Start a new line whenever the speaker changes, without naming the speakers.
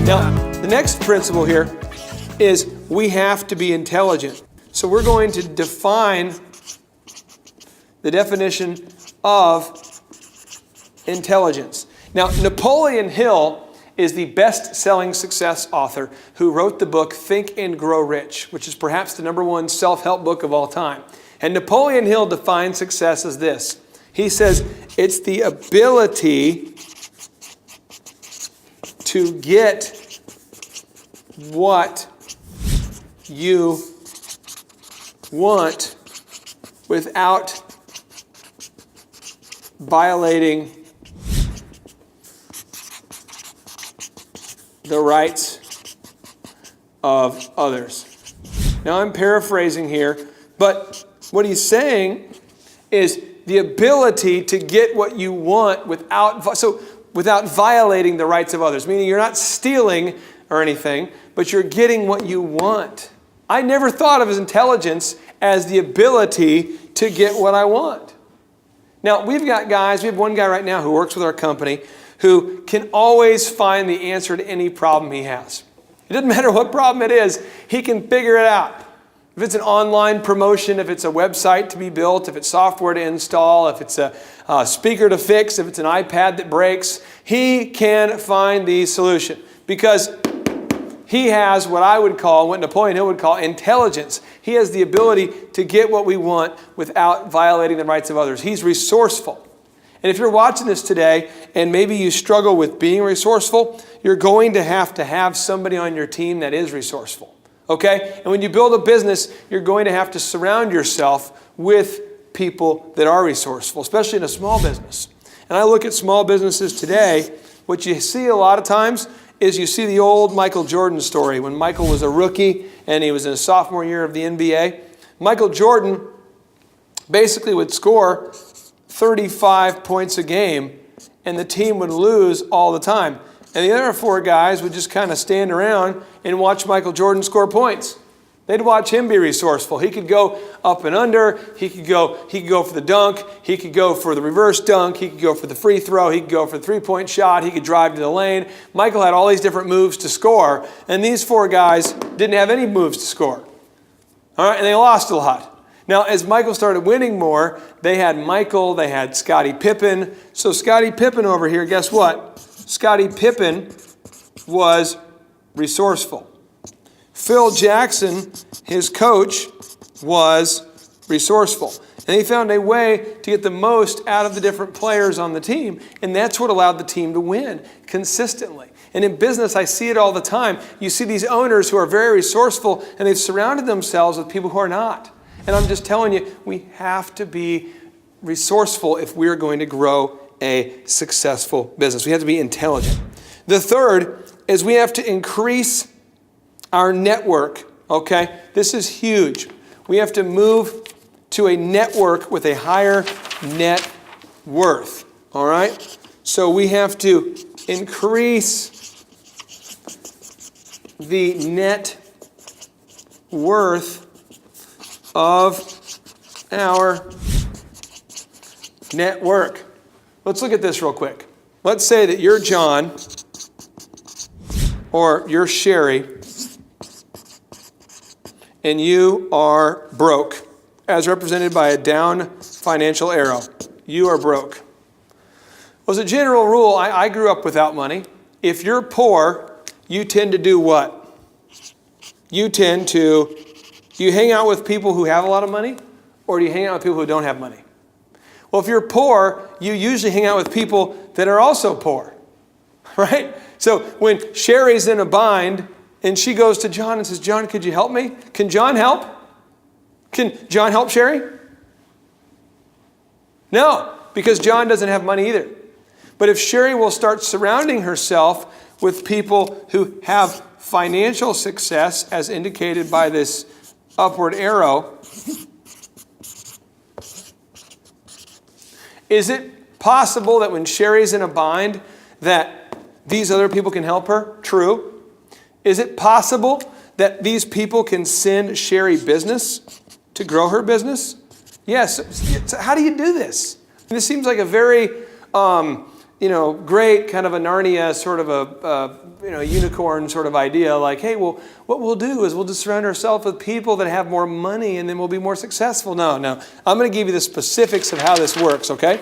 Now, the next principle here is we have to be intelligent. So we're going to define the definition of intelligence. Now, Napoleon Hill is the best-selling success author who wrote the book Think and Grow Rich, which is perhaps the #1 self-help book of all time. And Napoleon Hill defines success as this. He says, it's the ability to get what you want without violating the rights of others. Now I'm paraphrasing here, but what he's saying is the ability to get what you want without violating the rights of others, meaning you're not stealing or anything, but you're getting what you want. I never thought of as intelligence as the ability to get what I want. Now, we have one guy right now who works with our company who can always find the answer to any problem he has. It doesn't matter what problem it is, he can figure it out. If it's an online promotion, if it's a website to be built, if it's software to install, if it's a speaker to fix, if it's an iPad that breaks, he can find the solution because he has what Napoleon Hill would call intelligence. He has the ability to get what we want without violating the rights of others. He's resourceful. And if you're watching this today and maybe you struggle with being resourceful, you're going to have somebody on your team that is resourceful. Okay? And when you build a business, you're going to have to surround yourself with people that are resourceful, especially in a small business. And I look at small businesses today, what you see a lot of times is you see the old Michael Jordan story when Michael was a rookie and he was in his sophomore year of the NBA. Michael Jordan basically would score 35 points a game and the team would lose all the time. And the other 4 guys would just kind of stand around and watch Michael Jordan score points. They'd watch him be resourceful. He could go up and under. He could go for the dunk. He could go for the reverse dunk. He could go for the free throw. He could go for the three-point shot. He could drive to the lane. Michael had all these different moves to score, and these 4 guys didn't have any moves to score. All right, and they lost a lot. Now, as Michael started winning more, they had Michael, they had Scottie Pippen. So Scottie Pippen over here, guess what? Scottie Pippen was resourceful. Phil Jackson, his coach, was resourceful. And he found a way to get the most out of the different players on the team. And that's what allowed the team to win consistently. And in business, I see it all the time. You see these owners who are very resourceful, and they've surrounded themselves with people who are not. And I'm just telling you, we have to be resourceful if we're going to grow a successful business. We have to be intelligent. The third is we have to increase our network, okay? This is huge. We have to move to a network with a higher net worth, all right? So we have to increase the net worth of our network. Let's look at this real quick. Let's say that you're John or you're Sherry and you are broke, as represented by a down financial arrow. You are broke. Well, as a general rule, I grew up without money. If you're poor, you tend to do what? You hang out with people who have a lot of money, or do you hang out with people who don't have money? Well, if you're poor, you usually hang out with people that are also poor, right? So when Sherry's in a bind and she goes to John and says, John, could you help me? Can John help? Can John help Sherry? No, because John doesn't have money either. But if Sherry will start surrounding herself with people who have financial success, as indicated by this upward arrow, is it possible that when Sherry's in a bind that these other people can help her? True. Is it possible that these people can send Sherry business to grow her business? Yes. So how do you do this? This seems like a very great kind of a Narnia sort of a unicorn sort of idea, like, hey, well, what we'll do is we'll just surround ourselves with people that have more money and then we'll be more successful. No. I'm going to give you the specifics of how this works, okay?